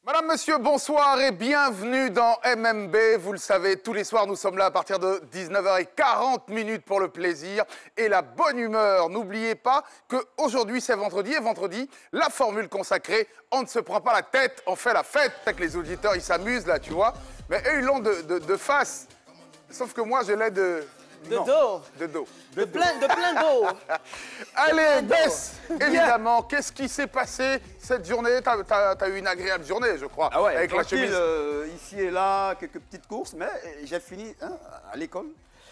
Madame, monsieur, bonsoir et bienvenue dans MMB. Vous le savez, tous les soirs, nous sommes là à partir de 19h40 pour le plaisir et la bonne humeur. N'oubliez pas qu'aujourd'hui, c'est vendredi et vendredi, la formule consacrée, on ne se prend pas la tête, on fait la fête. Avec les auditeurs, ils s'amusent là, tu vois. Mais eux, ils l'ont de face. Sauf que moi, je l'ai de... Non, dos. De dos. De plein dos. Allez, Bess, évidemment, qu'est-ce qui s'est passé cette journée? T'as eu une agréable journée, je crois, ah ouais, avec la chemise. Ici et là, quelques petites courses, mais j'ai fini à l'école.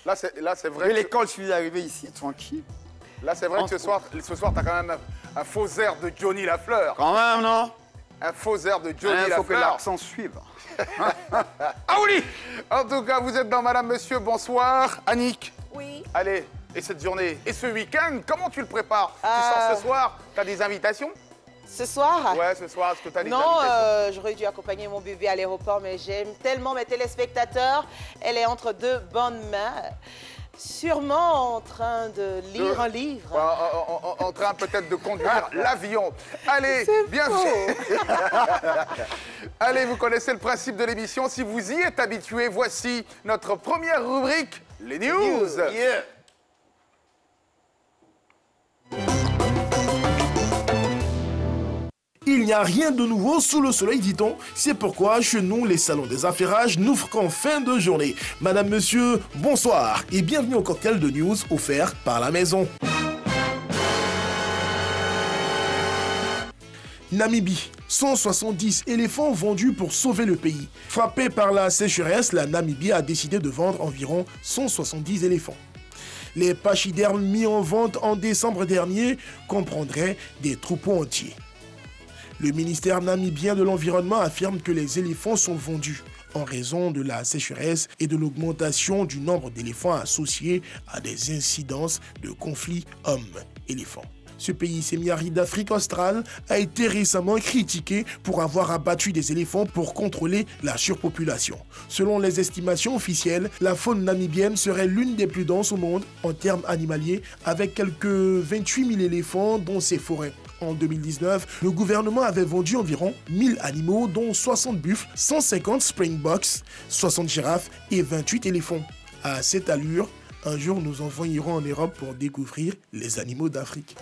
Là, c'est vrai. De l'école, je suis arrivé ici, tranquille. Là, c'est vrai que ce soir, t'as quand même un faux air de Johnny Lafleur. Quand même, non? Un faux air de Johnny Lafleur. Il faut que l'accent suive. Ah oui! En tout cas, vous êtes dans Madame, Monsieur, bonsoir. Annick. Oui. Allez, et cette journée, et ce week-end, comment tu le prépares? Tu sors ce soir, t'as des invitations? Ce soir? Ouais, ce soir, est-ce que t'as des invitations? Non, j'aurais dû accompagner mon bébé à l'aéroport, mais j'aime tellement mes téléspectateurs. Elle est entre deux bonnes mains. Sûrement en train de lire un livre. En train peut-être de conduire l'avion. Allez, bienvenue. Allez, vous connaissez le principe de l'émission. Si vous y êtes habitué, voici notre première rubrique, les news. Yeah. Il n'y a rien de nouveau sous le soleil, dit-on. C'est pourquoi chez nous, les salons des affairages n'ouvrent qu'en fin de journée. Madame, monsieur, bonsoir et bienvenue au cocktail de news offert par la maison. Namibie. 170 éléphants vendus pour sauver le pays. Frappée par la sécheresse, la Namibie a décidé de vendre environ 170 éléphants. Les pachydermes mis en vente en décembre dernier comprendraient des troupeaux entiers. Le ministère namibien de l'Environnement affirme que les éléphants sont vendus en raison de la sécheresse et de l'augmentation du nombre d'éléphants associés à des incidences de conflits hommes-éléphants. Ce pays semi-aride d'Afrique australe a été récemment critiqué pour avoir abattu des éléphants pour contrôler la surpopulation. Selon les estimations officielles, la faune namibienne serait l'une des plus denses au monde en termes animaliers, avec quelques 28 000 éléphants dans ses forêts. En 2019, le gouvernement avait vendu environ 1000 animaux, dont 60 buffles, 150 springboks, 60 girafes et 28 éléphants. À cette allure, un jour nous envoyerons en Europe pour découvrir les animaux d'Afrique.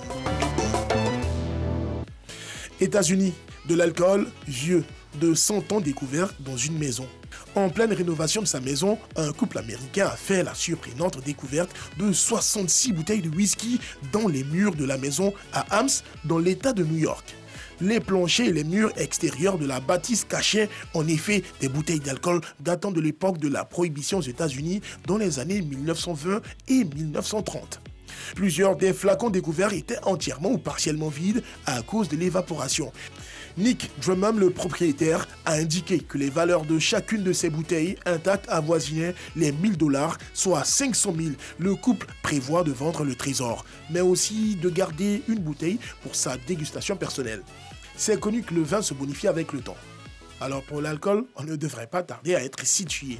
États-Unis, de l'alcool vieux de 100 ans découvert dans une maison. En pleine rénovation de sa maison, un couple américain a fait la surprenante découverte de 66 bouteilles de whisky dans les murs de la maison à Ames, dans l'État de New York. Les planchers et les murs extérieurs de la bâtisse cachaient en effet des bouteilles d'alcool datant de l'époque de la prohibition aux États-Unis dans les années 1920 et 1930. Plusieurs des flacons découverts étaient entièrement ou partiellement vides à cause de l'évaporation. Nick Drummond, le propriétaire, a indiqué que les valeurs de chacune de ces bouteilles intactes avoisinaient les $1000, soit 500 000. Le couple prévoit de vendre le trésor, mais aussi de garder une bouteille pour sa dégustation personnelle. C'est connu que le vin se bonifie avec le temps. Alors pour l'alcool, on ne devrait pas tarder à être situé.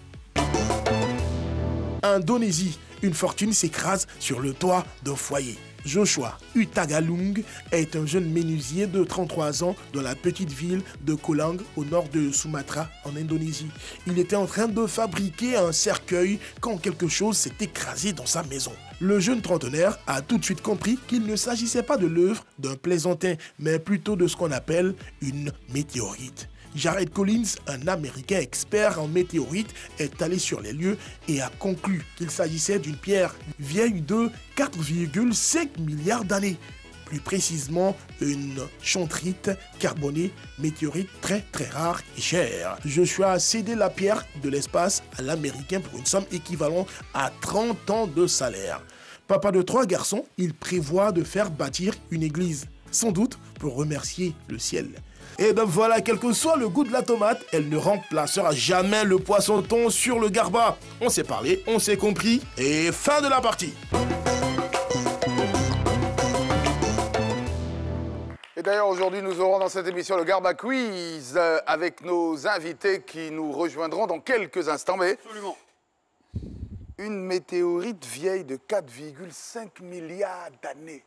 Indonésie, une fortune s'écrase sur le toit d'un foyer. Joshua Utagalung est un jeune menuisier de 33 ans dans la petite ville de Kolang au nord de Sumatra en Indonésie. Il était en train de fabriquer un cercueil quand quelque chose s'est écrasé dans sa maison. Le jeune trentenaire a tout de suite compris qu'il ne s'agissait pas de l'œuvre d'un plaisantin, mais plutôt de ce qu'on appelle une météorite. Jared Collins, un Américain expert en météorites, est allé sur les lieux et a conclu qu'il s'agissait d'une pierre vieille de 4,5 milliards d'années. Plus précisément, une chondrite carbonée, météorite très rare et chère. Joshua a cédé la pierre de l'espace à l'Américain pour une somme équivalente à 30 ans de salaire. Papa de 3 garçons, il prévoit de faire bâtir une église, sans doute pour remercier le ciel. Et ben voilà, quel que soit le goût de la tomate, elle ne remplacera jamais le poisson thon sur le garba. On s'est parlé, on s'est compris, et fin de la partie. d'ailleurs, aujourd'hui, nous aurons dans cette émission le Garba Quiz avec nos invités qui nous rejoindront dans quelques instants. Mais Absolument. une météorite vieille de 4,5 milliards d'années.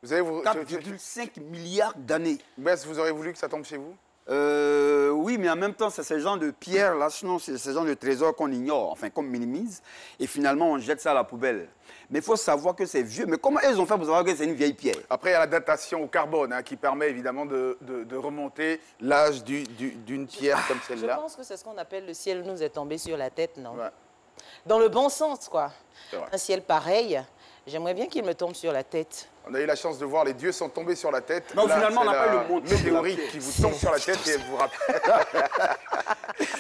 Vous avez, 4,5 milliards d'années. Bess, vous aurez voulu que ça tombe chez vous? Oui, mais en même temps, c'est ce genre de pierre là, sinon c'est ce genre de trésor qu'on ignore, enfin qu'on minimise, et finalement on jette ça à la poubelle. Mais il faut savoir que c'est vieux. Mais comment ils ont fait pour savoir que c'est une vieille pierre? Après, il y a la datation au carbone qui permet évidemment de remonter l'âge d'une pierre comme Je celle-là. pense que c'est ce qu'on appelle le ciel nous est tombé sur la tête, non? Ouais. Dans le bon sens, quoi. C'est vrai. Un ciel pareil, j'aimerais bien qu'il me tombe sur la tête. On a eu la chance de voir les dieux sont tombés sur la tête. Non, Là, finalement, on c'est n'a pas la eu le montant de la météorite pierre. qui vous tombe sur la tête et vous rappelle.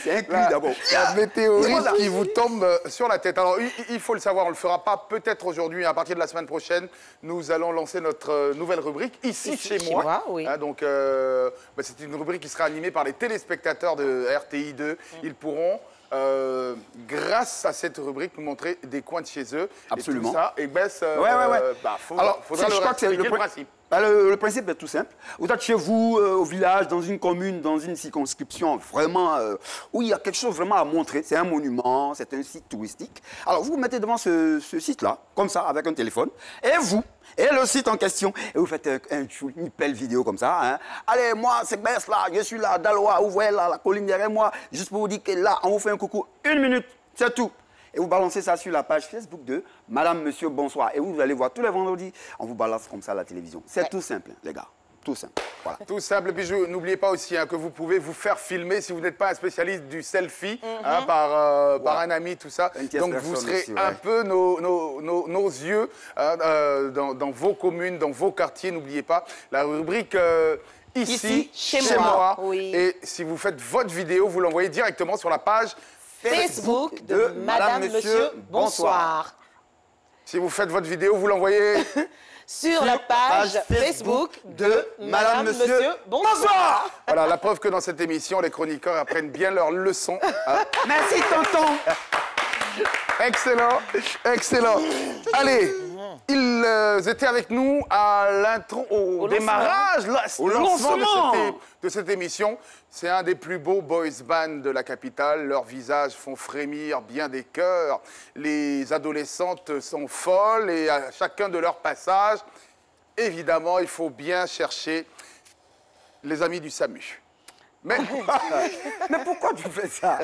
C'est inclus La- d'abord. La météorite qui vous tombe sur la tête. Alors, il faut le savoir, on ne le fera pas peut-être aujourd'hui. À partir de la semaine prochaine, nous allons lancer notre nouvelle rubrique, Ici, chez moi. Oui. Donc, c'est une rubrique qui sera animée par les téléspectateurs de RTI2. Ils pourront, grâce à cette rubrique, nous montrer des coins de chez eux. Absolument. Et tout ça. Et Bess, Ouais. faudra je crois que c'est expliquer le le principe. Le principe est tout simple. Vous êtes chez vous, au village, dans une commune, dans une circonscription vraiment où il y a quelque chose vraiment à montrer. C'est un monument, c'est un site touristique. Alors vous vous mettez devant ce site-là, comme ça, avec un téléphone, et le site en question, et vous faites une belle vidéo comme ça. Hein. Allez, moi, c'est Bess là, je suis là, Daloa, vous voyez là, la colline derrière moi, juste pour vous dire que là, on vous fait un coucou, 1 minute, c'est tout. Et vous balancez ça sur la page Facebook de Madame, Monsieur, Bonsoir. Et vous allez voir tous les vendredis, on vous balance comme ça à la télévision. C'est tout simple, les gars. Tout simple. Voilà. Tout simple. Et puis, n'oubliez pas aussi que vous pouvez vous faire filmer si vous n'êtes pas un spécialiste du selfie par un ami, tout ça. Une tierce Donc, vous personne serez aussi, ouais. un peu nos yeux dans vos communes, dans vos quartiers. N'oubliez pas la rubrique Ici, chez moi. Oui. Et si vous faites votre vidéo, vous l'envoyez directement sur la page. Facebook de Madame, Monsieur, bonsoir. Si vous faites votre vidéo, vous l'envoyez. Sur la page Facebook de Madame, Monsieur, bonsoir. Voilà, la preuve que dans cette émission, les chroniqueurs apprennent bien leurs leçons. Merci, tonton. Excellent, excellent. Allez, ils étaient avec nous à l'intro, au démarrage, au lancement de cette émission. C'est un des plus beaux boys bands de la capitale. Leurs visages font frémir bien des cœurs. Les adolescentes sont folles et à chacun de leur passage, évidemment, il faut bien chercher les amis du SAMU. Mais pourquoi tu fais ça?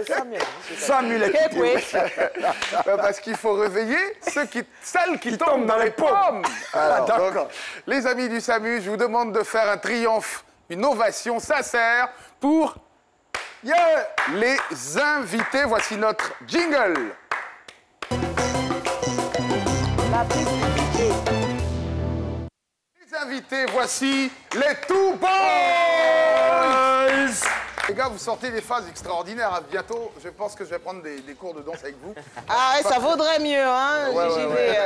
Samuel. Samuel parce qu'il faut réveiller celles qui tombent dans les pommes. Alors, donc, les amis du SAMU, je vous demande de faire un triomphe, une ovation sincère pour les invités. Voici notre jingle. Les invités, voici les Two Boys. Les gars, vous sortez des phases extraordinaires. Bientôt, je pense que je vais prendre des cours de danse avec vous. Ah, ça vaudrait mieux, hein,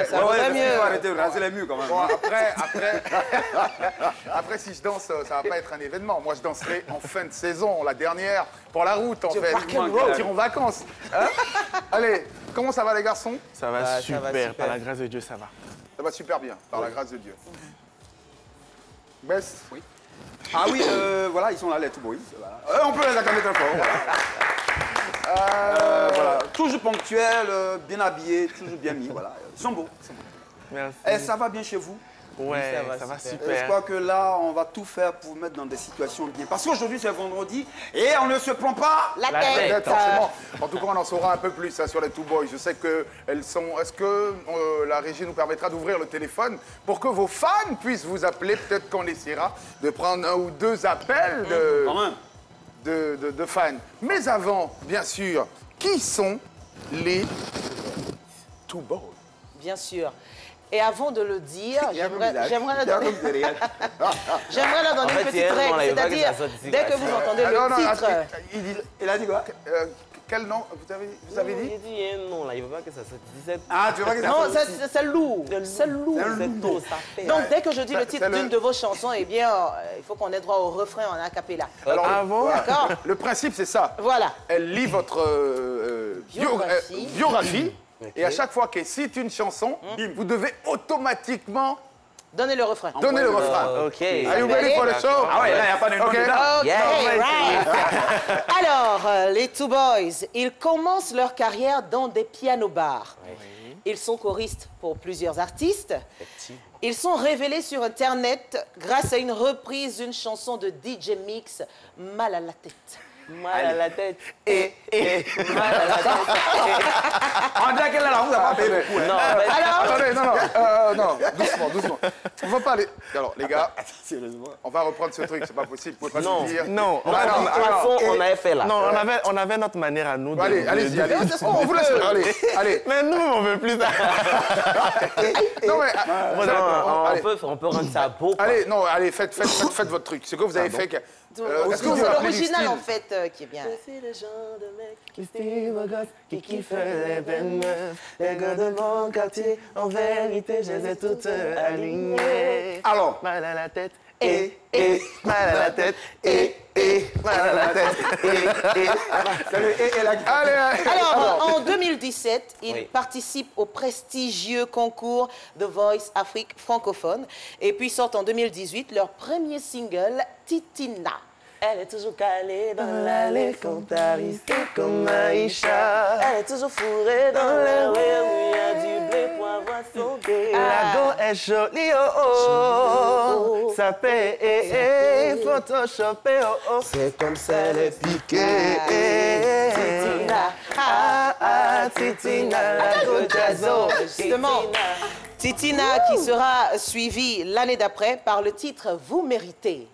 ça vaudrait mieux. Il faut arrêter de raser les murs quand même. Bon, après, si je danse, ça va pas être un événement. Moi, je danserai en fin de saison, la dernière, pour la route, en fait. Partir en vacances. Hein? Allez, comment ça va, les garçons? Ça va super, par la grâce de Dieu, ça va. Ça va super bien, par la grâce de Dieu. Bess? Oui. Ah oui, voilà, ils sont là, les Two Boys. Voilà. On peut les acclamer très fort. Voilà. Toujours ponctuels, bien habillés, toujours bien mis. Voilà. Ils sont beaux. Merci. Et ça va bien chez vous? Ouais, ça va Je super. crois que là, on va tout faire pour vous mettre dans des situations bien. Parce qu'aujourd'hui, c'est vendredi et on ne se prend pas La La tête. tête. Forcément. En tout cas, on en saura un peu plus sur les Two Boys. Je sais qu'elles sont... Est-ce que la régie nous permettra d'ouvrir le téléphone pour que vos fans puissent vous appeler? Peut-être qu'on essaiera de prendre 1 ou 2 appels quand même. de fans. Mais avant, bien sûr, qui sont les Two Boys? Bien sûr. Et avant de le dire, j'aimerais leur J'aimerais donner En une fait, petite il y a un moment, là, il règle. va que C'est-à-dire, ça sorte d'ici, dès que là. vous entendez Non, non, le titre... Il a dit quoi? Quel nom vous avez dit? Il dit, il y a un nom là, il veut pas que ça sorte 17. Ah, tu vois que ça Non, fait- c'est lourd. C'est lourd. C'est tôt, ça fait. Donc, dès que je dis le titre c'est le- d'une de vos chansons, eh bien, il faut qu'on ait droit au refrain en acapella. Alors, Ah bon? voilà. D'accord. Le principe, c'est ça. Voilà. Elle lit votre Biographie. biographie et à chaque fois qu'elle cite une chanson, vous devez automatiquement Donnez le refrain. Donnez le refrain. Ok. Are you ready for the show? Ah ouais, là, il n'y a pas de nom Ok. dedans. Ok, right. Alors, les Two Boys, ils commencent leur carrière dans des piano-bars. Ils sont choristes pour plusieurs artistes. Ils sont révélés sur Internet grâce à une reprise d'une chanson de DJ Mix, Mal à la tête. Mal à la tête. Mal à la tête. On dirait qu'elle a la roue, elle va pas payer beaucoup. Non, en fait, Alors, Attendez, non, doucement, doucement. On va pas aller... Alors, les gars, Sérieusement. on va reprendre ce truc, c'est pas possible. Vous pouvez pas Non, nous dire... non, non, non, de toute façon, on avait fait là. Non, on avait notre manière à nous. Allez, allez-y, allez. On vous laisse. Allez. Mais nous, on veut plus ça. Non, mais... allez. On peut rendre ça beau. quoi. Allez, non, allez, faites votre truc. Ce que vous avez fait... Est-ce que vous c'est vous rappelez du l'original style en fait qui est bien. C'est le genre de mec Les Steve Goss qui kiffent les belles meufs. Les gars de mon quartier, en vérité, je les ai toutes alignées. Alors, Mal à la tête, mal à la tête, mal à la tête, Allez. Alors, en 2017, ils Oui. participent au prestigieux concours The Voice Afrique francophone et puis sortent en 2018 leur premier single, Titina. Elle est toujours calée dans l'allée cantariste comme Aïcha. Elle est toujours fourrée dans le rire où il y a du blé pour avoir son blé. La go est jolie, oh oh. Ça paie, photoshopé, oh oh. C'est comme ça, elle est Piqué, Titina. Titina, la go jazzo. Justement, Titina qui sera suivie l'année d'après par le titre Vous méritez.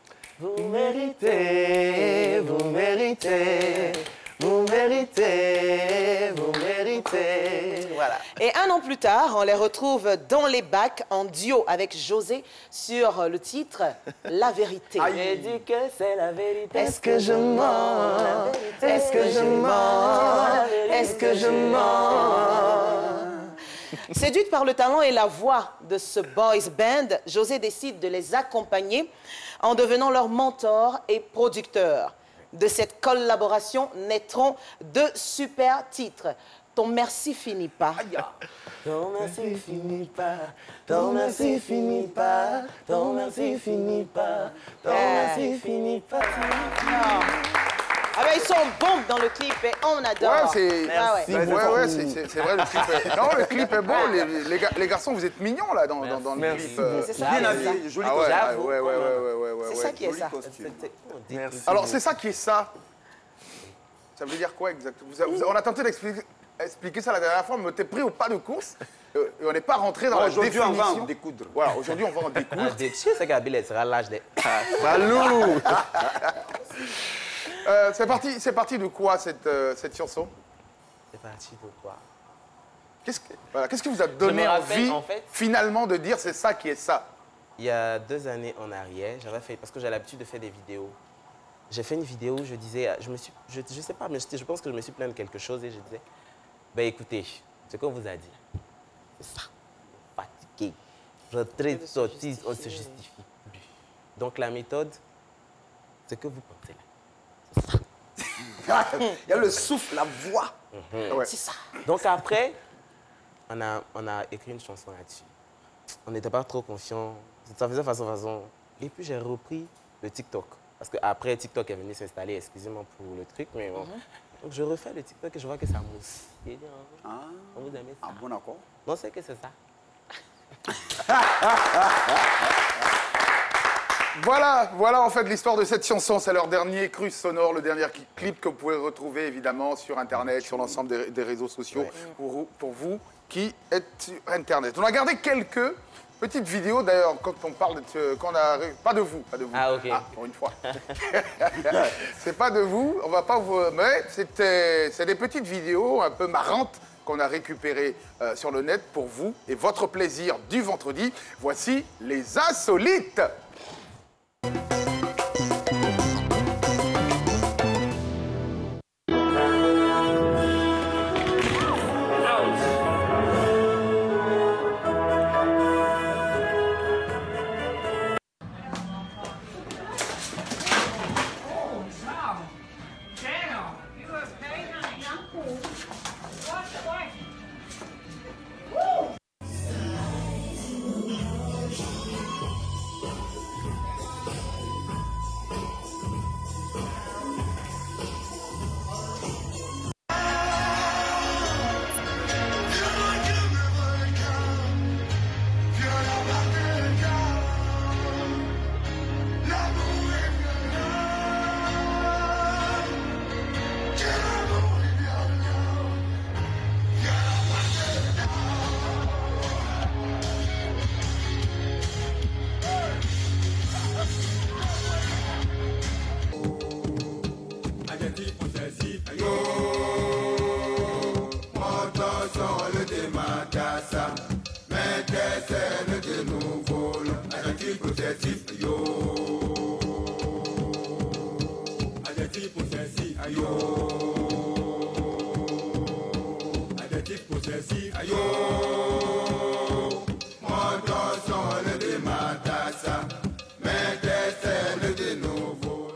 Vous méritez, vous méritez, vous méritez, vous méritez. Voilà. Et un an plus tard, on les retrouve dans les bacs en duo avec José sur le titre La vérité. J'ai dit que c'est la vérité. Est-ce que je mens? Est-ce que je mens? Est-ce que je mens? Séduite par le talent et la voix de ce boys band, José décide de les accompagner en devenant leur mentor et producteur. De cette collaboration naîtront deux super titres. Ton merci finit pas. Ton merci finit pas, ton merci finit pas, ton merci finit pas, ton merci finit pas. Ah ben, ils sont bombes dans le clip et on adore. Ouais, c'est... Merci Ouais, beaucoup. ouais, c'est vrai, le clip est... Non, le clip est beau. Les garçons, vous êtes mignons, là, dans le Merci clip. beaucoup. C'est ça, bien c'est ça. habillé, joli Ah costume. ouais. C'est ça qui est Joli ça. costume. Merci. Alors, c'est ça qui est ça. Ça veut dire quoi, exactement? On a tenté d'expliquer ça la dernière fois, mais on était pris au pas de course. Et on n'est pas rentré dans la Aujourd'hui, on va en définition. découdre. Voilà, aujourd'hui, on va en découdre. Tu sais qu'Abil sera l'âge des... Salut. C'est parti de quoi, cette chanson? C'est parti de quoi? Qu'est-ce qui vous a donné me rappelle, envie, en fait- finalement, de dire c'est ça qui est ça? Il y a 2 années en arrière, j'avais fait, parce que j'ai l'habitude de faire des vidéos. J'ai fait une vidéo où je disais, je sais pas, mais je pense que je me suis plaint de quelque chose et je disais, ben écoutez, ce qu'on vous a dit, c'est ça, fatigué, rentrez, sortie, on se justifie plus. Donc la méthode, c'est que vous pensez là. Il y a le souffle, la voix. Ouais. C'est ça. Donc après, on a écrit une chanson là-dessus. On n'était pas trop confiants, ça faisait façon. Et puis j'ai repris le TikTok. Parce qu'après, TikTok est venu s'installer, excusez-moi pour le truc, mais bon. Donc je refais le TikTok et je vois que ça mousse. J'ai dit, on vous aimez ça. Ah bon, d'accord. Non, c'est que c'est ça. Voilà en fait l'histoire de cette chanson. C'est leur dernier cru sonore, le dernier clip que vous pouvez retrouver évidemment sur Internet, sur l'ensemble des réseaux sociaux pour vous qui êtes sur Internet. On a gardé quelques petites vidéos d'ailleurs quand on parle pas de vous. Ah, ok. Pour une fois. C'est pas de vous, on va pas vous... Mais c'est des petites vidéos un peu marrantes qu'on a récupérées sur le net pour vous et votre plaisir du vendredi. Voici les insolites. Adjectif possessif. Ayo. Moto son le de matassa. Mettez celle de nouveau.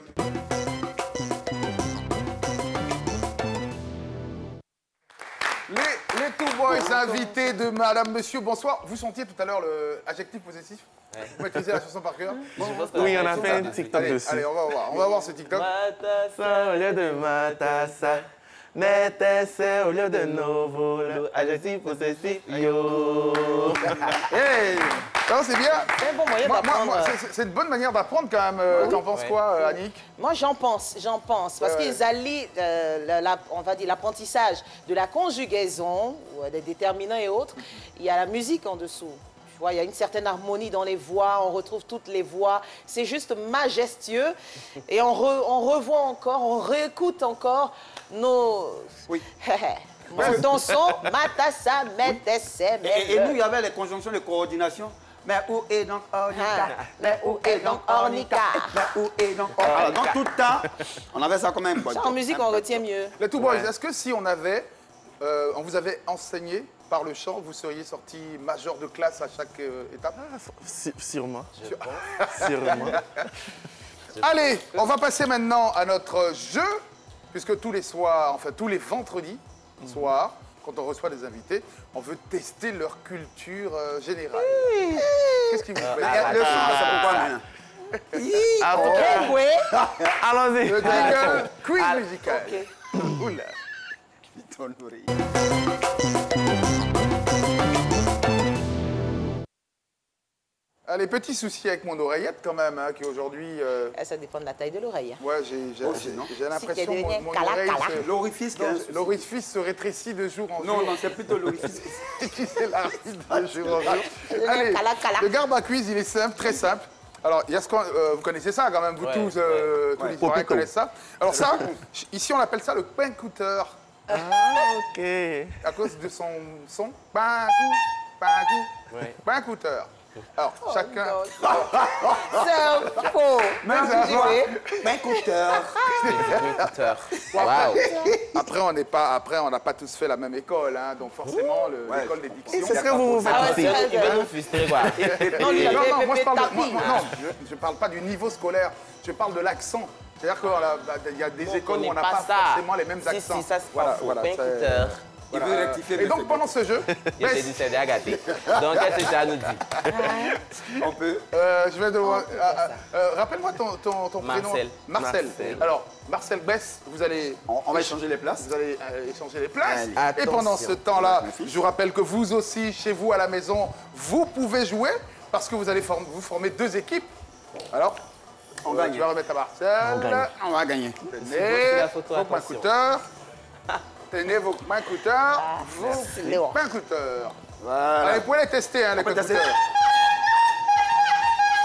Les Two Boys invités de Madame, Monsieur, bonsoir. Vous sentiez tout à l'heure l'adjectif possessif? Vous maîtrisez la chanson par cœur? Oui, on a fait un TikTok Allez, dessus. allez, on va voir. On va voir ce TikTok. Matassa au lieu de matassa. Mettez au lieu de novolo. Adjectif possessif. Yo. Hey, non, c'est bien. C'est un bon moyen d'apprendre. C'est une bonne manière d'apprendre quand même. T'en penses quoi, Annick? Moi, j'en pense. Parce qu'ils allient, on va dire, l'apprentissage de la conjugaison, des déterminants et autres. Il y a la musique en dessous. Tu vois, il y a une certaine harmonie dans les voix, on retrouve toutes les voix. C'est juste majestueux. Et on revoit encore, on réécoute encore nos... Oui. Mon son, matassa, metesse, Et nous, il y avait les conjonctions de coordination. Mais où est donc Ornica? Mais où est donc Ornica? Mais où est donc Ornica? Alors, dans tout le temps, on avait ça comme un bon. En musique, on retient mieux. Les Two Boys, est-ce que si on vous avait enseigné par le chant, vous seriez sorti majeur de classe à chaque étape? Sûrement. Je Sûrement. Allez, on va passer maintenant à notre jeu, puisque tous les soirs, enfin tous les vendredis soirs, quand on reçoit des invités, on veut tester leur culture générale. Qu'est-ce qui vous plaît? Le son, ça comprend rien. En tout cas, allons-y. Le jingle quiz musical. Oula. Allez, petit souci avec mon oreillette quand même, hein, qui aujourd'hui... Ça dépend de la taille de l'oreille. Hein. Ouais, j'ai l'impression Si que mon oreille... L'orifice, L'orifice se rétrécit de jour en jour. Non, non, c'est plutôt l'orifice. Qui s'élargit de jour en jour. Allez, le Garba Quiz, il est simple, très simple. Alors, il y a ce vous connaissez ça quand même, vous tous, tous les soirées connaissent ça. Alors ça, ici on appelle ça le pain-couteur. Ah, ok. À cause de son son. Pain-couteur. Alors, chacun... C'est faux. Pain-couteur. Waouh. Après, on n'a pas tous fait la même école, hein, donc forcément, l'école des dictions... C'est ce que vous faites ici. Il va nous frustrer, quoi. Non, moi je parle pas du niveau scolaire, je parle de l'accent. C'est-à-dire qu'il y a des écoles où on n'a pas forcément les mêmes accents. Si, ça c'est pas faux. Pain-couteur. Il veut rectifier. Et donc pendant ce jeu, Il s'est dit c'est à gâter. Donc qu'est-ce que ça nous dit? On peut. je vais devoir... rappelle-moi ton prénom. Marcel. Alors, Marcel Bess, vous allez... On va échanger les places. Vous allez échanger les places. Allez. Et pendant ce temps-là, je vous rappelle que vous aussi, chez vous à la maison, vous pouvez jouer parce que vous allez vous former deux équipes. Alors, on gagne. Je vais remettre à Marcel. On va gagner. Tenez vos pain-couteurs. Tenez vos pain-couteurs. Vos pain-couteurs. Voilà. Allez, vous pouvez les tester, hein, les peut pain-couteurs. tester.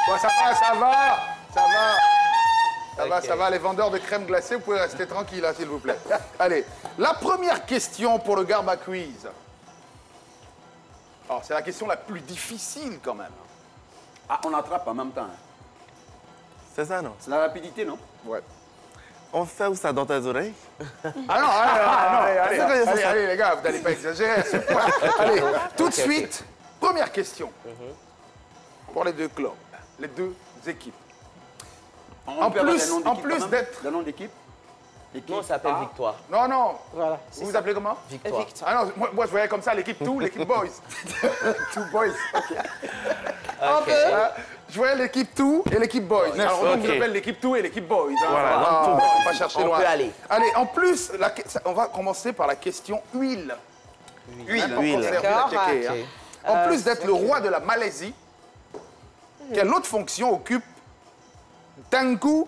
Ouais, ça va, les vendeurs de crème glacée, vous pouvez rester tranquille, s'il vous plaît. Allez, la première question pour le Garba Quiz. Alors, c'est la question la plus difficile quand même. Ah, on attrape en même temps. C'est ça, non? C'est la rapidité, non? Ouais. On fait ça dans tes oreilles? Ah non, allez, les gars, vous n'allez pas exagérer à ce point. Allez, tout de suite, première question. Pour les deux clubs, les deux équipes. En plus d'être... Le nom d'équipe? Nous, on s'appelle Victoire. Non. Voilà. Vous vous appelez comment? Victoire. Ah non, moi je voyais comme ça l'équipe Two, l'équipe Boys. Two Boys, ok. Je voyais l'équipe Two et l'équipe Boys. Alors donc vous appelez l'équipe Two et l'équipe Boys. Hein. Voilà, on va pas chercher loin. On peut aller. Allez, en plus, on va commencer par la question huile. Huile. D'accord. En plus d'être le roi de la Malaisie, quelle autre fonction occupe Tengku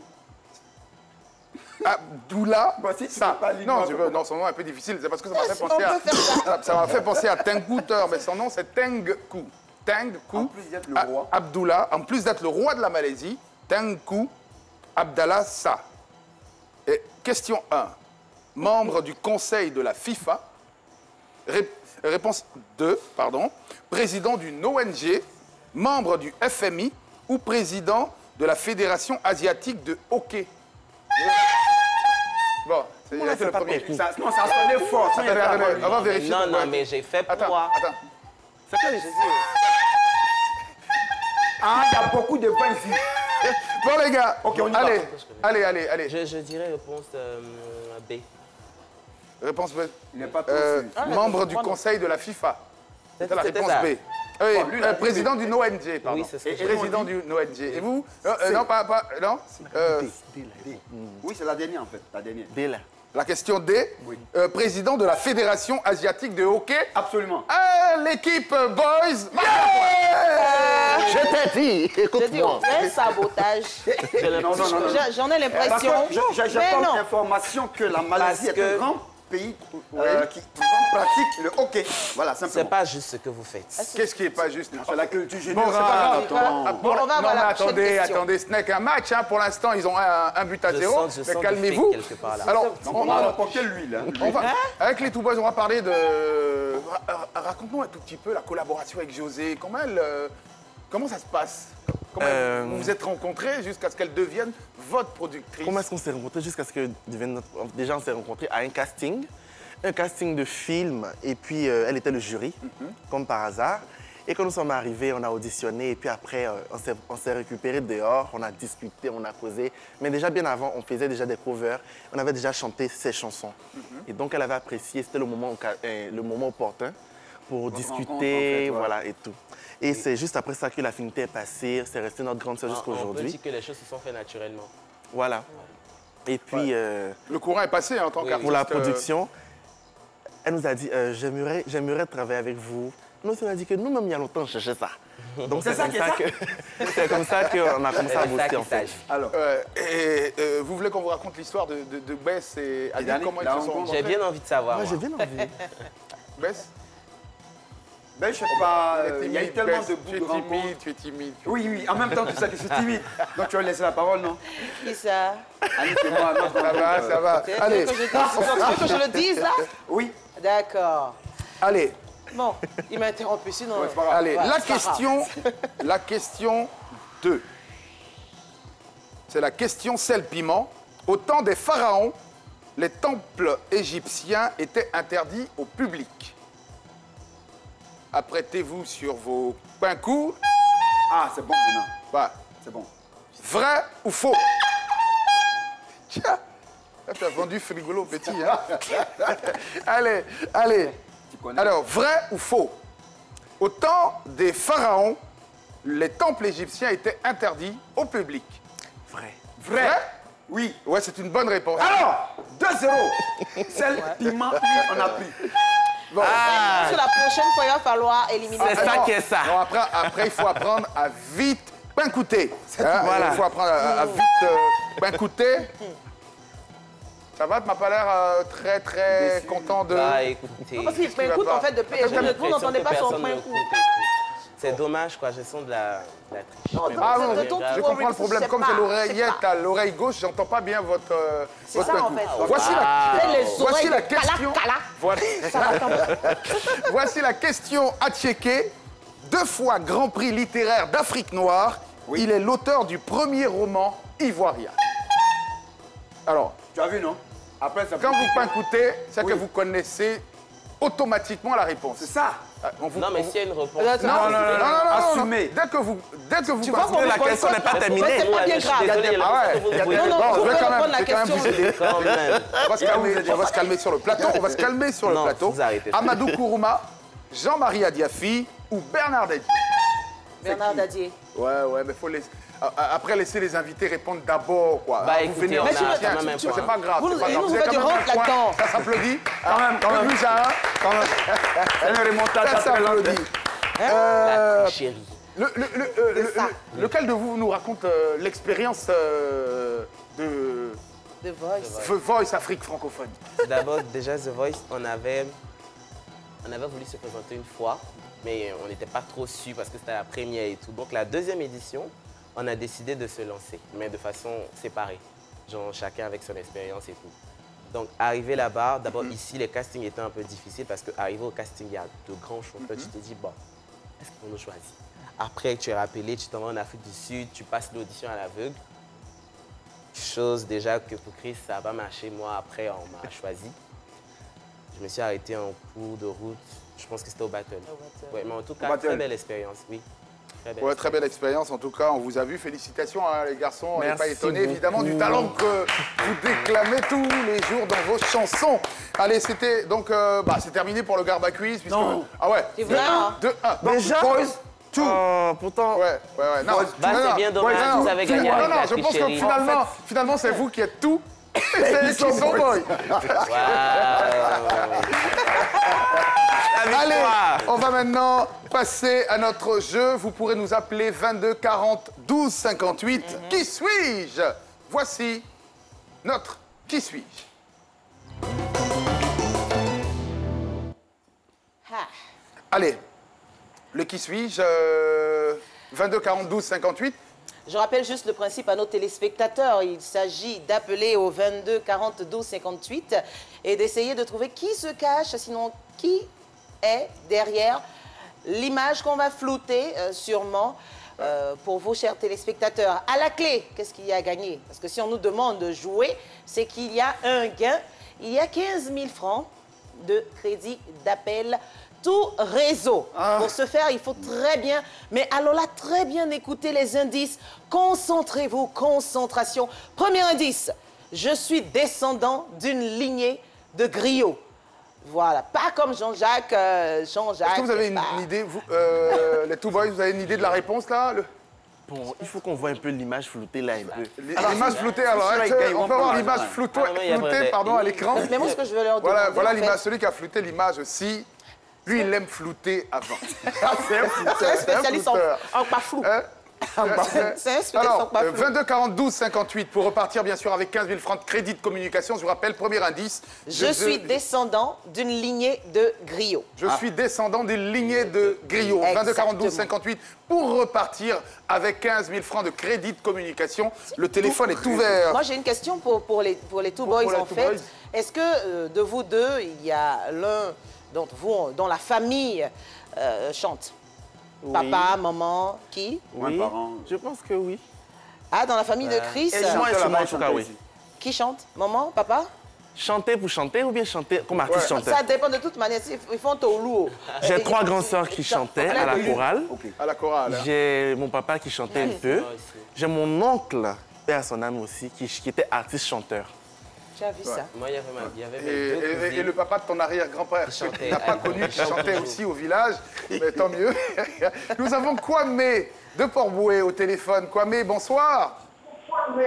Abdullah Shah? Non, son nom est un peu difficile, c'est parce que ça m'a fait penser à... Ça m'a fait penser à Tengku-teur, mais son nom c'est Tengku. En plus d'être le roi. Abdullah, en plus d'être le roi de la Malaisie, Tengku Abdallah Shah. Et question 1. Membre du conseil de la FIFA. Réponse 2, pardon. Président d'une ONG, membre du FMI ou président de la Fédération asiatique de hockey. Bon, il y a que le premier. Non, ça sonnait fort. Attendez, on va vérifier. Non, pourquoi. non, mais j'ai fait pour Attends, moi. attends. C'est que j'ai dit. Ah, il y a beaucoup de points ici. Bon, les gars, Ok, on y va. allez. Je dirais réponse B. Réponse B. Il n'est pas trop sûr. Membre du conseil de la FIFA. C'était la C'était réponse ça. B. Oui, président d'une ONG, pardon. Oui, c'est ce que Et j'ai président d'une ONG. Et vous non, pas... Non Oui, c'est la dernière en fait. La dernière. D là. La question D. Président de la Fédération asiatique de hockey. Absolument. L'équipe Boys. Je t'ai dit, Je dis, écoute-moi. c'est un sabotage. Non. J'en ai Parce l'impression. que j'ai Mais comme non. information que la Malaisie Parce est un que- grand pays qui pratique le hockey. Voilà, C'est simplement. pas juste ce que vous faites. Qu'est-ce qui n'est pas juste? C'est la culture Bon, générale. c'est pas grave. attends. Bon, on va non, voir mais la prochaine question. attendez, ce n'est qu'un match. Hein. Pour l'instant, ils ont un but à Je 0. sens Mais du calmez-vous. fake quelque part, là. Alors, Donc on va remporter l'huile. Hein. on va, avec les Two Boys, on va parler de... Raconte-nous un tout petit peu la collaboration avec José. Comment ça se passe? Comment vous vous êtes rencontrés jusqu'à ce qu'elle devienne votre productrice? Comment est-ce qu'on s'est rencontrés jusqu'à ce que devienne notre... Déjà, on s'est rencontrés à un casting de film. Et puis, elle était le jury, comme par hasard. Et quand nous sommes arrivés, on a auditionné. Et puis après, on s'est récupérés dehors. On a discuté, on a causé. Mais déjà, bien avant, on faisait déjà des covers. On avait déjà chanté ses chansons. Et donc, elle avait apprécié. C'était le moment opportun pour discuter, rencontre, en fait, ouais. voilà, et tout. Et c'est juste après ça que l'affinité est passée. C'est resté notre grande sœur jusqu'à On peut aujourd'hui. dire que les choses se sont faites naturellement. Voilà. Et puis, Le courant est passé en tant Oui. qu'artiste. pour la production, elle nous a dit j'aimerais travailler avec vous. Nous, on a dit que nous-mêmes, il y a longtemps, on cherchait ça. Donc, c'est comme ça qu'on a commencé à bosser, en fait. Alors, vous voulez qu'on vous raconte l'histoire de Bess et Adi, Dani, comment ils la se sont rencontre. J'ai rencontrés? bien envie de savoir. Moi, moi. j'ai bien envie. Bess ben, je sais pas, Elle est il y a eu timide, tellement Bess. de Tu bouts es de rencontres. timide, tu es timide. Oui, en même temps, tu sais que je suis timide. Donc, tu vas laisser la parole, non? Qui ça? Annie, c'est moi. Ça va. Tu veux Allez, que je je le dise là? Oui. D'accord. allez, Bon, il m'a interrompu, sinon. Ouais, c'est pas grave. allez. Ouais, La c'est pas question 2. C'est la question sel-piment. Au temps des pharaons, les temples égyptiens étaient interdits au public. Apprêtez-vous sur vos pincours. Ah, c'est bon maintenant. Voilà. C'est bon. Vrai ou faux? Tiens, là, tu as vendu frigolo petit. Hein? Allez. Tu connais. Alors, vrai ou faux? Au temps des pharaons, les temples égyptiens étaient interdits au public. Vrai. Vrai. Oui. Ouais, c'est une bonne réponse. Alors, 2-0. Celle piment, oui, on a pris. Bon. Parce que la prochaine fois, il va falloir éliminer. C'est ça qui est ça. Non, après, il faut apprendre à vite pincouter. Voilà. Il faut apprendre à vite pincouter. Ça va, tu m'as pas l'air très Déçu. content de... Bah, écoutez. Parce qu'il Qu'est-ce qui va écoute pas? en fait depuis. j'ai Vous l'impression n'entendez que pas son personne point ne coup. écoute. C'est dommage, quoi. Je sens de la triche. Non, Mais non, bon, Ah c'est non, bien de ton grave. je comprends le problème. c'est Comme pas, j'ai c'est l'oreillette pas. à l'oreille gauche, j'entends pas bien votre C'est ça en pinkou. fait. Voici Fais les voici oreilles la de question. cala. Voilà. Ça va quand même. Voici la question à checker. 2 fois Grand Prix littéraire d'Afrique noire, il est l'auteur du premier roman ivoirien. Alors, Tu as vu, non? Après, ça quand vous pincoutez, c'est que Oui. vous connaissez automatiquement la réponse. C'est ça. Non, mais s'il y a une réponse. Non, Assumez. Dès que vous Tu vois qu'on La question n'est pas terminée. c'est pas bien Je suis grave. désolé, il y a Ah la ouais. question que vous Non, non, Bon, vous je vais pouvez quand même, répondre la je vais quand même question. vous aider. Quand même. On va se calmer sur le plateau. On va se calmer sur le Non, plateau. vous arrêtez. Amadou Kourouma, Jean-Marie Adiafi ou Bernard Dadi. Bernard Dadier. Ouais, mais faut laisser. Après, laisser les invités répondre d'abord, quoi. Bah, Vous écoutez, venez on en a soutien. quand même un point. C'est pas grave. Vous c'est pas nous- grave. vous Vous avez faites quand du même rock un point. là-dedans. Ça s'applaudit. Quand même. 2 buts à 1. Quand même. C'est une remontada. Ça s'applaudit. La chérie. Lequel de vous nous raconte l'expérience de The Voice. The Voice Afrique francophone? D'abord, déjà, The Voice, on avait voulu se présenter une fois, mais on n'était pas trop sûr parce que c'était la première et tout. Donc, la deuxième édition, on a décidé de se lancer, mais de façon séparée. Genre, chacun avec son expérience et tout. Donc, arrivé là-bas, d'abord, ici, les castings étaient un peu difficiles parce qu'arriver au casting, il y a de grands chanteurs. Tu te dis, bon, est-ce qu'on nous choisit? Après, tu es rappelé, tu t'en vas en Afrique du Sud, tu passes l'audition à l'aveugle. chose déjà que pour Chris, ça n'a pas marché. Moi, après, on m'a choisi. Je me suis arrêté en cours de route. Je pense que c'était au battle. Ouais, mais en tout cas, très belle expérience, oui. Ouais, très belle expérience. En tout cas, on vous a vu. Félicitations, hein, les garçons. On n'est Merci pas étonnés, beaucoup. évidemment, du talent que vous déclamez tous les jours dans vos chansons. Allez, c'était donc, c'est terminé pour le Garba Quiz. Puisque... Non. Ah ouais. C'est vrai, hein? 2-1. Déjà pourtant... Ouais. Non. C'est bien dommage, vous avez gagné avec la je pense que tricherie. finalement, c'est vous qui êtes tout. Et c'est eux qui sont boys. Allez, on va maintenant passer à notre jeu. Vous pourrez nous appeler 22 40 12 58. Qui suis-je? Voici notre Qui suis-je? Allez, le Qui suis-je? 22 40 12 58. Je rappelle juste le principe à nos téléspectateurs. Il s'agit d'appeler au 22 40 12 58 et d'essayer de trouver qui se cache, sinon qui est derrière l'image qu'on va flouter sûrement pour vous, chers téléspectateurs. À la clé, qu'est-ce qu'il y a à gagner? Parce que si on nous demande de jouer, c'est qu'il y a un gain. Il y a 15 000 francs de crédit d'appel tout réseau. Pour ce faire, il faut très bien, mais alors là, très bien écouter les indices. Concentrez-vous, concentration. Premier indice, je suis descendant d'une lignée de griots. Voilà, pas comme Jean-Jacques. Est-ce que vous avez une idée, vous, les Two Boys, vous avez une idée de la réponse là? Bon, il faut qu'on voit un peu l'image floutée là un peu. L'image floutée, alors, on peut voir l'image floutée, à l'écran. Mais moi, ce que je veux leur dire. Voilà l'image, celui qui a flouté l'image aussi. Lui, il l'aime flouter avant. C'est un spécialiste en pas flou. C'est un spécialiste en Alors, pas flou. 22 40 12 58 pour repartir bien sûr avec 15 000 francs de crédit de communication. Je vous rappelle, premier indice. Je suis descendant d'une lignée de griots. Je suis descendant d'une lignée de griots. 22 40 12 58 pour repartir avec 15 000 francs de crédit de communication. Le téléphone est ouvert. Moi, j'ai une question pour les Two Boys, les en Two fait. Boys. Est-ce que de vous deux, il y a l'un d'entre vous, dont la famille chante? Oui. Papa, maman, qui? Oui, je pense que oui. Ah, dans la famille de Chris, Moi, en tout cas, oui. qui chante? Maman, papa? Chanter pour chanter ou bien chanter comme artiste chanteur? Ça dépend de toute manière. Ils font au lourd. J'ai trois grandes sœurs qui chantaient à la chorale. À la chorale. J'ai mon papa qui chantait un peu. J'ai mon oncle, père à son âme aussi, qui était artiste chanteur. Tu as vu ça? Moi, il y avait mes deux Et cousines. le papa de ton arrière-grand-père, Qui chantait. qui n'a pas connu, qui chantait aussi au village, mais tant mieux. Nous avons Kwame de Port-Bouët au téléphone. Kwame, bonsoir. Kwame,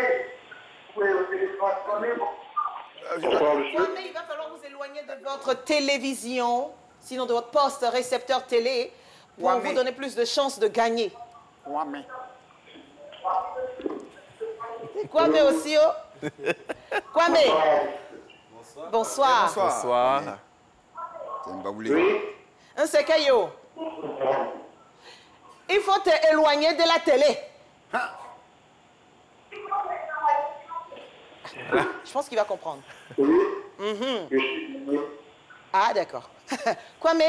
il va falloir vous éloigner de votre télévision, sinon de votre poste récepteur télé, pour vous donner plus de chances de gagner. Kwame aussi, oh. Kwame. Bonsoir. Bonsoir. C'est un baoulé. Un sekayo. Il faut te éloigner de la télé. Je pense qu'il va comprendre. Ah, d'accord. Kwame,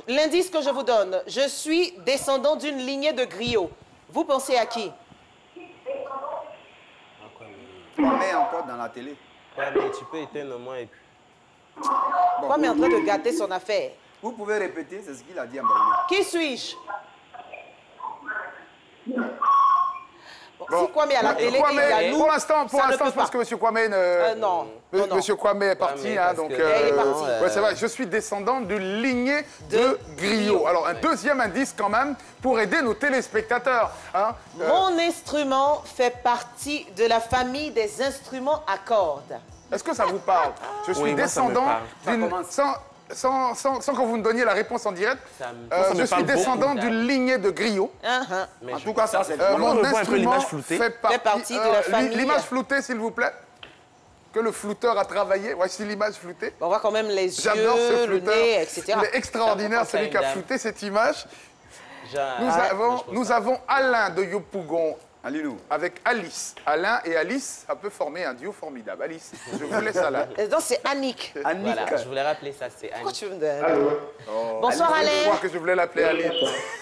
l'indice que je vous donne, je suis descendant d'une lignée de griots. Vous pensez à qui? On est encore dans la télé. Ouais, mais tu peux éteindre au moins et puis... Kwame est en train de gâter son affaire. Vous pouvez répéter, c'est ce qu'il a dit en baoulé. Qui suis-je? Si Kwame est à la télé, Kwame, il y a nous, pour l'instant, ça ne je peut pense pas. que M. Kwame non. Monsieur Kwame est parti, mais hein, parce donc. que- Il est parti. Ouais, c'est vrai. Je suis descendant d'une lignée de griots. Alors, un deuxième indice quand même pour aider nos téléspectateurs. Hein. Mon instrument fait partie de la famille des instruments à cordes. Est-ce que ça vous parle? Je suis Oui, moi, ça me descendant parle. d'une... Sans que vous me donniez la réponse en direct, Ça me- ça me je suis parle descendant beaucoup. d'une lignée de griots. Mais En je- tout cas, ça, c'est Mon on revoit un peu instrument l'image floutée. fait partie de la famille. L'image floutée, s'il vous plaît. Que le flouteur a travaillé. Voici l'image floutée. On voit quand même les J'adore ce yeux, le flouteur. nez, etc. Il est extraordinaire, Ça me celui qui a fait une flouté cette image. Genre- Nous Ah, je pense avons Alain de Yopougon Allez-nous. avec Alice. Alain et Alice, ça peut former un duo formidable. Alice, je vous laisse Alain. Et donc, c'est Annick. Annick. Voilà, je voulais rappeler ça, c'est Pourquoi Annie. tu me donnes? Bonsoir, Je Alain. crois que je voulais l'appeler Alice.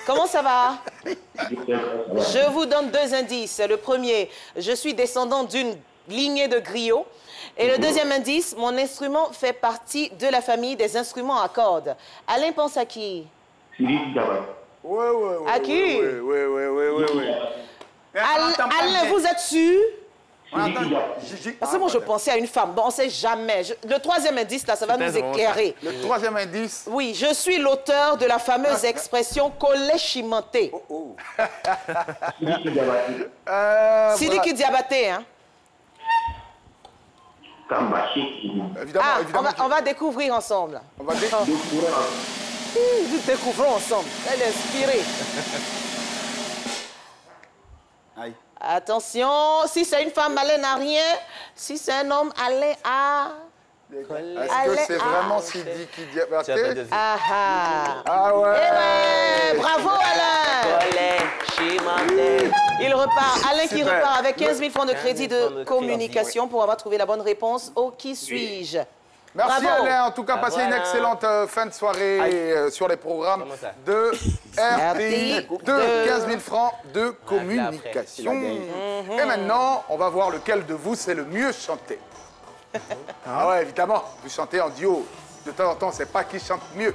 Comment ça va? Je vous donne 2 indices. Le premier, je suis descendant d'une lignée de griots. Et le deuxième indice, mon instrument fait partie de la famille des instruments à cordes. Alain pense à qui? Ouais. À qui? Oui. Alain, vous êtes sûr? Gigi. Parce que moi, je pensais à une femme. Bon, on ne sait jamais. Le troisième indice, là, ça va nous éclairer. Le troisième indice. Oui, je suis l'auteur de la fameuse expression « collé chimenté ». Sidiki Diabaté, hein? Évidemment, Ah, évidemment. on va découvrir ensemble. On va Nous découvrons ensemble. Elle est inspirée. Aïe. Attention, si c'est une femme, Alain n'a rien. Si c'est un homme, Alain a... Est-ce que c'est vraiment Sidiki Tu as pas Diabaté? de Ah ah. Ah ouais. Eh ben, bravo Alain. Collé, chimanté. Il repart. Alain qui Super. repart avec 15 000 francs de 15 000 crédit francs de de communication pour avoir trouvé la bonne réponse au Qui suis-je. Merci Bravo. Alain. En tout cas, Ah, passez une voilà. excellente fin de soirée sur les programmes Comment ça de RTI RTI de 15 000 francs de communication. Et maintenant, on va voir lequel de vous c'est le mieux chanté. Ah ouais, évidemment, vous chantez en duo. De temps en temps, c'est pas qui chante mieux.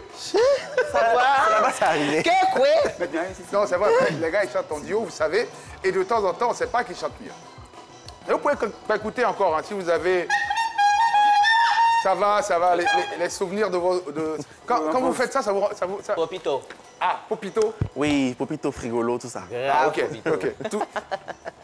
Là-bas, c'est arrivé. Que quoi? Non, c'est vrai, les gars, ils chantent en duo, vous savez. Et de temps en temps, on sait pas qui chante mieux. Et vous pouvez pas écouter encore, hein, si vous avez... Ça va, les souvenirs de vos... Quand vous faites ça, ça vous... Popito. Ah, Popito. Oui, Popito, Frigolo, tout ça. Ah, Grave ok, Popito. ok.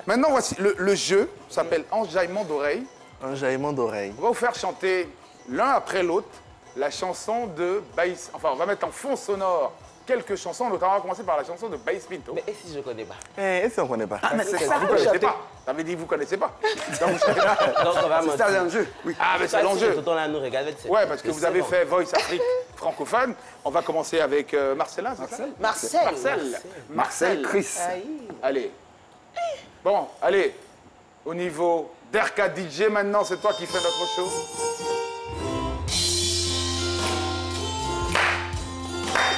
Maintenant, voici le jeu, s'appelle Enjaillement d'oreille. Un jaillement d'oreille. On va vous faire chanter l'un après l'autre la chanson de Baïs. Enfin, on va mettre en fond sonore quelques chansons, notamment on va commencer par la chanson de Baïs Pinto. Mais et si je connais pas? Et si on ne connaît pas? Ah, mais c'est ça. Vous ne connaissez pas. T'avais dit que vous ne connaissez pas. Donc, vous savez pas. Donc on va C'est ça mentir. l'enjeu. Oui. Ah, mais c'est l'enjeu. Tout le temps là, nous regarde. Ouais, parce que vous avez fait Voice Afrique francophone. On va commencer avec Marcella, c'est ça? Marcel. Marcel Chris. Allez. Bon, allez. Au niveau d'Erka DJ, maintenant, c'est toi qui fais notre show.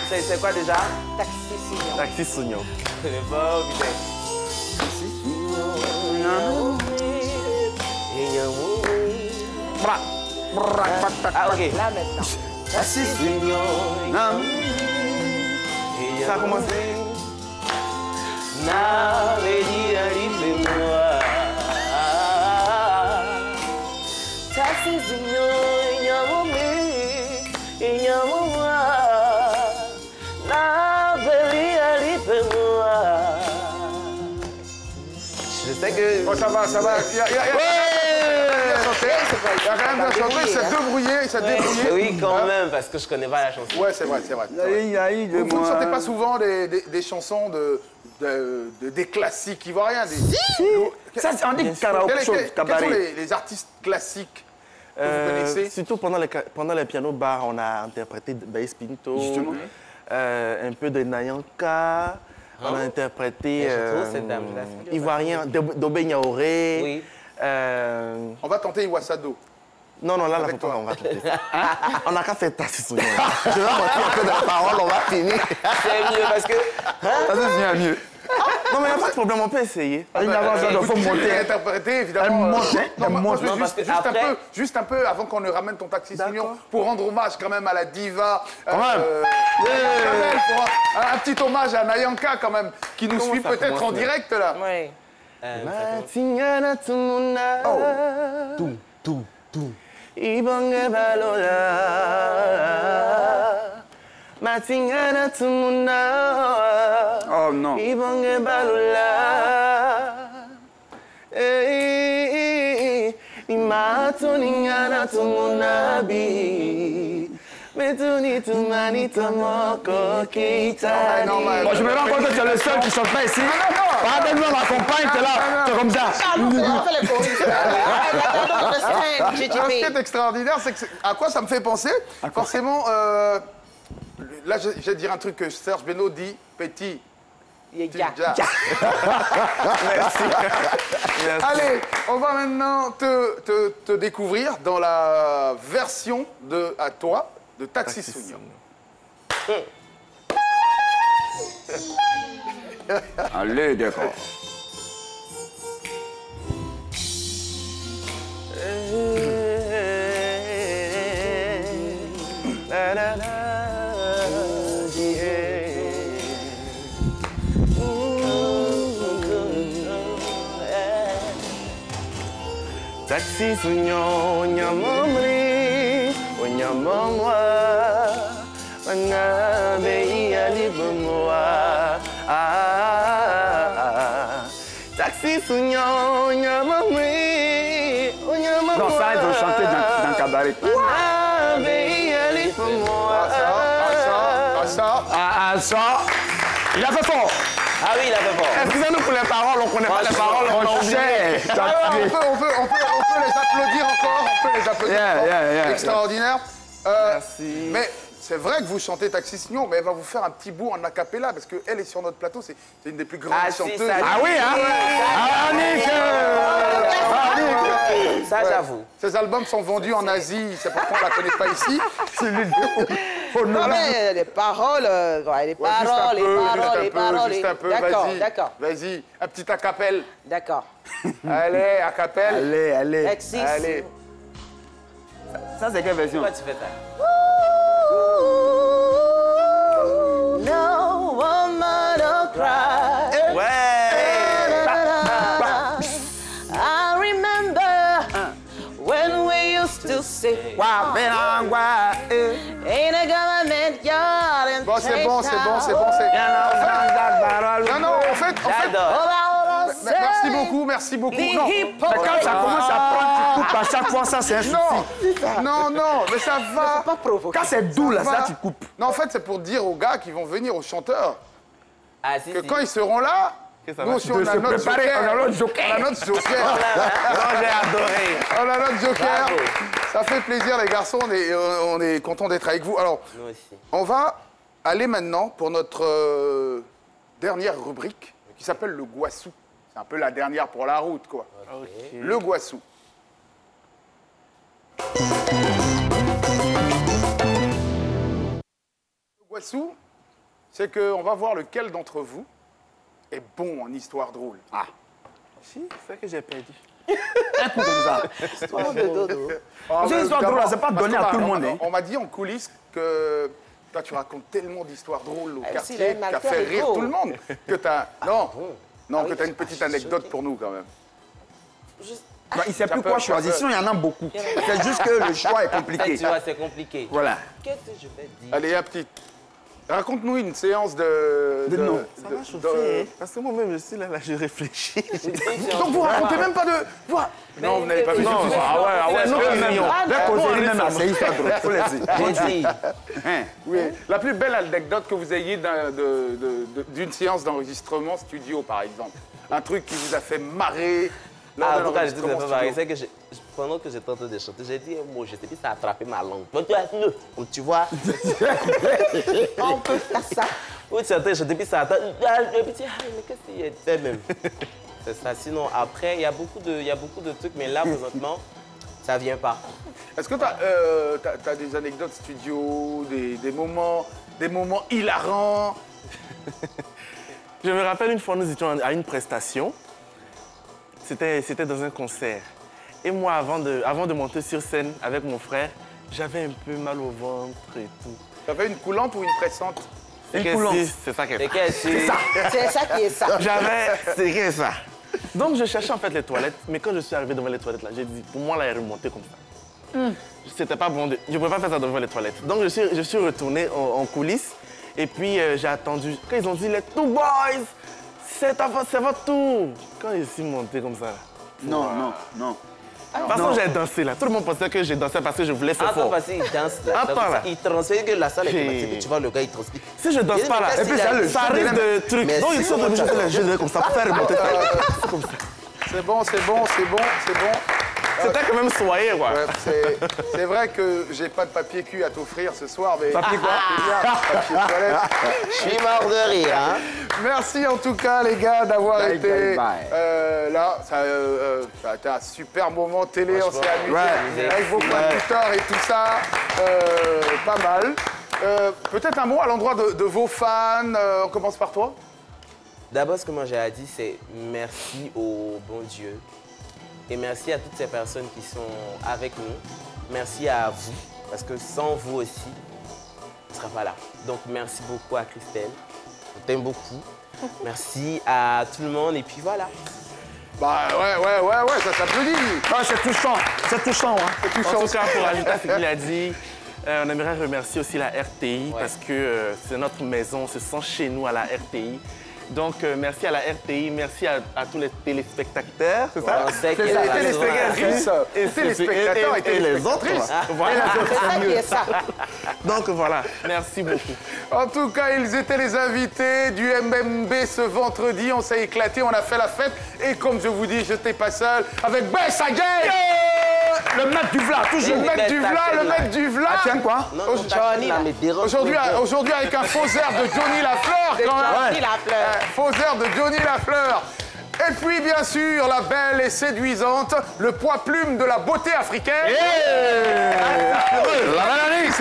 C'est quoi déjà? Taxi Signon. Taxi Sougnon. Je connais pas, putain. Ah, ok. Là maintenant. Ça a commencé. Je sais que... Bon, ça va. Il y a quand même bien chanté, il s'est débrouillé, Oui, quand même, parce que je connais pas la chanson. Ouais, c'est vrai. Vous ne chantez pas souvent des chansons des classiques ivoiriens. Ça, on dit karaoké, Quels sont cabaret. les artistes classiques que vous connaissez? Surtout pendant les piano bars, on a interprété Baïs Pinto, Justement. un peu de Nayanka, on a interprété je trouve cette dame, je la salue. Ivoirien, Dobé Niaoré. Oui. On va tenter Iwassado. Non, là, Avec faut pas, toi. on va tenter ça. On n'a qu'à faire Taxi Sougnon. Je vais mentir un peu de la parole, on va finir. C'est mieux parce que... Ça devient mieux. Non, mais il n'y a pas de problème, on peut essayer. Il y a pas besoin de faut monter. Interpréter, évidemment. Elle monte, hein, Non, elle moi, monte. je veux Non, parce que juste après- juste un peu, avant qu'on ne ramène ton taxi Signon, pour rendre hommage quand même à la diva. même. Chanel, pour un petit hommage à Nayanka quand même, qui nous suit ça peut-être en commence, direct là. Oui. Matingana tumuna. Tout. Ibonge balola. Matingana tumuna. Oh non. Ibonge balola. Imatoningana tumunabi. Metuni tumani tomoko kitani. Bon, je me rends compte que tu es le seul qui chante pas ici. Pardonne-moi, on m'accompagne, t'es là, t'es comme ça. On fait les choristes. Alors, ce qui est extraordinaire, c'est que à quoi ça me fait penser? Forcément, là, je vais dire un truc que Serge Benoît dit, petit. Steve Jobs. Merci. Allez, on va maintenant te découvrir dans la version à toi de Taxi Sounion. Allez, d'accord. Taxi Sounion, nyamamri, onyamamwa, mangabe alibumwa. Taxi Sounion, nyamamri, onyamamwa. Non, ça, ils ont chanté dans le cabaret. Ça. Il a fait fort. Ah oui, il a fait fort. Excusez-nous pour les paroles, on ne connaît pas les paroles, on a oublié. On peut les applaudir encore, on peut les applaudir encore. Yeah. Extraordinaire. Merci. Mais c'est vrai que vous chantez Taxi Sounion, mais elle va vous faire un petit bout en acapella, parce qu'elle est sur notre plateau, c'est une des plus grandes chanteuses. Oui, hein? Ça, j'avoue. Ces albums sont vendus en Asie, c'est pourquoi on ne la connaît pas ici. Non, mais les paroles, les paroles. Juste un peu, D'accord, vas-y. d'accord. Vas-y, un petit acapelle. D'accord. Allez, acapelle. Allez. Taxi. Allez. Ça, c'est quelle version? Pourquoi tu fais ça? No woman don't cry. Ouais. I remember when we used to say, ain't a government yard and Bon, c'est bon. Non, en fait, merci beaucoup. Non, Mais quand ça commence à prendre, tu coupes à chaque fois, ça, c'est un souci. non, mais ça va. pas provoquer. Quand c'est doux, là, Ça ça, va. tu coupes. Non, en fait, c'est pour dire aux gars qui vont venir, aux chanteurs, Ah, si, que si. quand ils seront là, ça nous va. aussi, on De a se notre préparer, joker. on a notre joker. On a notre joker. Non, j'ai adoré. On a notre joker. Bravo. Ça fait plaisir, les garçons. On est contents d'être avec vous. Alors, Nous aussi. on va aller maintenant pour notre dernière rubrique qui s'appelle le Guassou. C'est un peu la dernière pour la route, quoi. Le Guassou. Le Guassou, c'est qu'on va voir lequel d'entre vous est bon en histoire drôle. Ah, Si, c'est ça que j'ai perdu. Un coup comme ça. Oh, de dodo. C'est une histoire drôle, c'est pas donné à tout le monde. hein. On m'a dit en coulisses que toi, tu racontes tellement d'histoires drôles au Ah, quartier si, qui a Malter fait est rire beau. tout le monde. Que t'as... Non, Ah que oui. t'as une petite anecdote pour nous quand même. Bah, il ne sait plus Ça quoi peut- choisir, sinon il y en a beaucoup. C'est juste que le choix est En fait, compliqué. tu vois, c'est compliqué. Voilà. Qu'est-ce que je vais dire? Allez, un petit... Raconte-nous une séance de... non. Ça va chauffer, hein, parce que moi-même, je suis là, je réfléchis. Donc vous racontez même pas de... Non, vous n'avez pas vu Non, ce ah ouais, Non, c'est même, mignon. la causerie même, là, c'est histoire drôle. Faut laisser. J'ai dit. Hein. Oui. La plus belle anecdote que vous ayez d'une séance d'enregistrement studio, par exemple. Un truc qui vous a fait marrer lors Ah, de en tout cas, je te l'enregistrement fais pareil. studio. C'est que pendant que j'étais en train de chanter, j'ai dit un mot, je sais plus, ça a attrapé ma langue. Donc, tu vois, On peut faire ça. où tu entends chanter, puis ça attend. Et puis tu dis, ah, mais qu'est-ce qu'il y a fait même? C'est ça. Sinon, après, il y a beaucoup de trucs, mais là, présentement, ça vient pas. Est-ce que tu as des anecdotes studio, des moments hilarants? Je me rappelle une fois, nous étions à une prestation. C'était dans un concert. Et moi, avant de monter sur scène avec mon frère, j'avais un peu mal au ventre et tout. Tu avais une coulante ou une pressante? Une coulante. C'est ça qu'elle Et fait. qu'est-ce que c'est? C'est ça qui est ça. C'est que ça. Donc, je cherchais en fait les toilettes. Mais quand je suis arrivé devant les toilettes, là, j'ai dit, pour moi, là, elle est remontée comme ça. C'était pas bon. Je ne pouvais pas faire ça devant les toilettes. Donc, je suis retourné en coulisses. Et puis, j'ai attendu. Quand ils ont dit, les Two Boys, c'est votre tour. Quand ils sont montés comme ça, là. Non. De toute façon, j'ai dansé là. Tout le monde pensait que j'ai dansé parce que je voulais faire Attends, fort. parce qu'il danse là. Attends, là. Il transpire que la salle est J'ai- climatisée. Tu vois, le gars, il transpire. Si je danse pas là, Et puis, ça, le ça jeu de risque la- de trucs. Mais Donc, si, ils sont moi, obligés de faire les jeux comme ça pour faire remonter. C'est comme ça. C'est bon. C'était quand même soyeux, quoi. Ouais, c'est vrai que j'ai pas de papier cul à t'offrir ce soir, mais... Papier quoi? Papier toilette. Je suis mort de rire, hein. Merci en tout cas, les gars, d'avoir Bye, été bye, là. Ça a été un super moment télé, on s'est amusé Ouais. avec vos conducteurs et tout ça. Pas mal. Peut-être un mot à l'endroit de vos fans. On commence par toi. D'abord, ce que moi j'ai à dire, c'est merci au bon Dieu. Et merci à toutes ces personnes qui sont avec nous. Merci à vous, parce que sans vous aussi, on ne sera pas là. Donc, merci beaucoup à Christelle. Je t'aime beaucoup. Merci à tout le monde. Et puis voilà. Bah ouais, ça s'applaudit. Ah, c'est touchant. C'est touchant, hein. C'est En touchant. tout cas, pour ajouter à ce qu'il a dit, on aimerait remercier aussi la RTI parce que c'est notre maison, on se sent chez nous à la RTI. Donc, merci à la RTI, merci à tous les téléspectateurs, c'est ça? On sait Les qu'il y a la téléspectatrices, téléspectateurs et les autres. téléspectatrices. Voilà. C'est ça qui est ça. Donc, voilà, merci beaucoup. En tout cas, ils étaient les invités du MMB ce vendredi. On s'est éclaté, on a fait la fête. Et comme je vous dis, je n'étais pas seul avec Bess Again. Le maître du vla, toujours. Le maître du vla, le maître du vla. Ah, tiens, quoi? Non, non, Johnny, là, là. mais dérange Aujourd'hui, avec un faux air de Johnny Lafleur, quand même. Johnny Lafleur. Faux air de Johnny Lafleur. Et puis, bien sûr, la belle et séduisante, le poids plume de la beauté africaine. La bananique.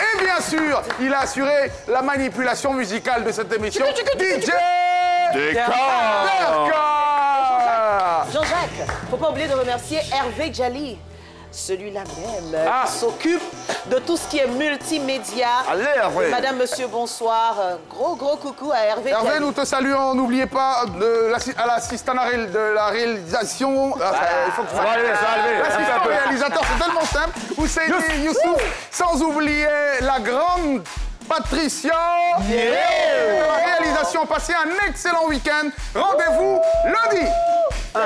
Et bien sûr, il a assuré la manipulation musicale de cette émission. DJ Derka. Jean-Jacques, faut pas oublier de remercier Hervé Djali. Celui-là même qui s'occupe de tout ce qui est multimédia. Allez, Hervé. Madame, monsieur, bonsoir. Gros coucou à Hervé Hervé, Djali. nous te saluons. N'oubliez pas à l'assistant de la réalisation. Il faut que Ça va aller, ça va aller. L'assistant réalisateur, c'est tellement simple. Ousseini Youssouf. Sans oublier la grande Patricia. La réalisation. Passez un excellent week-end. Rendez-vous lundi. Bon,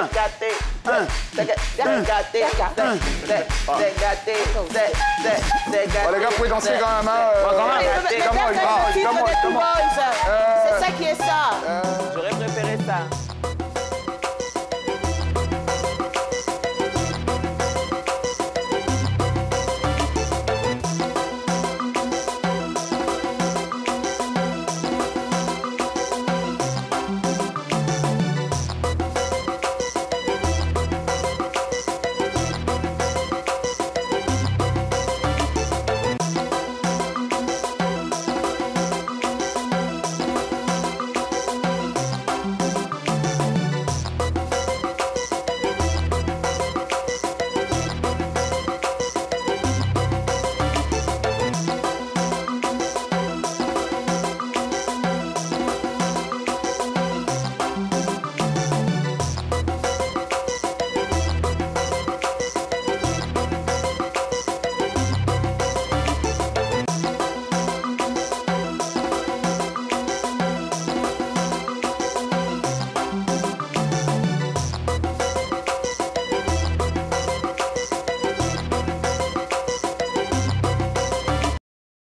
les gars, vous pouvez danser quand même. C'est ça qui est ça. J'aurais préféré ça.